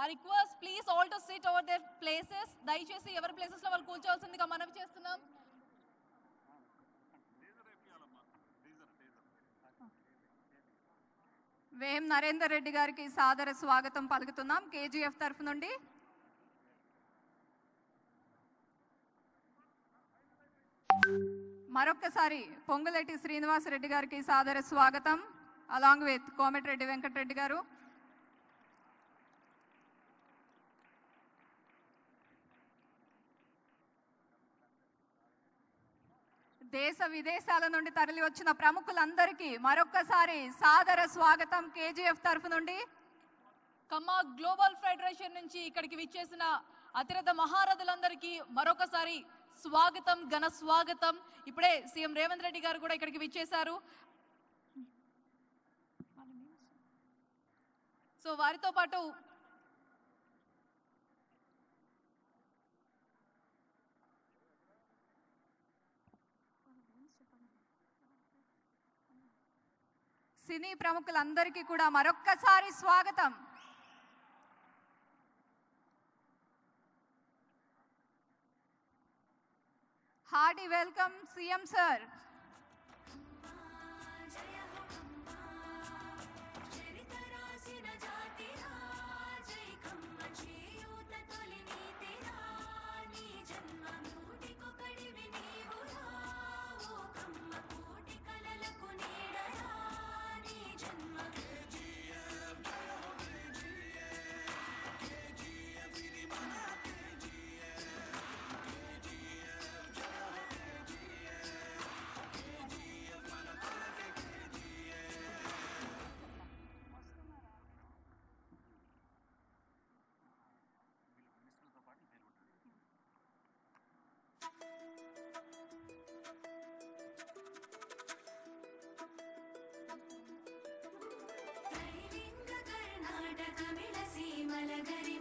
I request please all to sit over their places. దయచేసి ఎవరి places లో వాళ్ళు కూర్చోవాల్సిందిగా మనవి చేస్తున్నాం. వేం నరేందర్ రెడ్డి గారికి సాదర స్వాగతం పలుకుతున్నాం కేజీఎఫ్ తరఫు నుండి. మరొక్కసారి పొంగులేటి శ్రీనివాసరెడ్డి గారికి సాదర స్వాగతం అలాంగ్ విత్ కోమటిరెడ్డి వెంకటరెడ్డి గారు. దేశ విదేశాల నుండి తరలి వచ్చిన ప్రముఖులందరికీ మరొక్కసారి సాదర స్వాగతం కేజీఎఫ్ తరఫు నుండి. కమ్మా గ్లోబల్ ఫెడరేషన్ నుంచి ఇక్కడికి విచ్చేసిన అతిరథ మహారథులందరికీ మరొకసారి స్వాగతం, ఘన స్వాగతం. ఇప్పుడే సీఎం రేవంత్ రెడ్డి గారు కూడా ఇక్కడికి విచ్చేశారు. సో వారితో పాటు సినీ ప్రముఖులందరికీ కూడా మరొక్కసారి స్వాగతం. Hearty welcome CM sir. Karnataka మిళసీమల గరి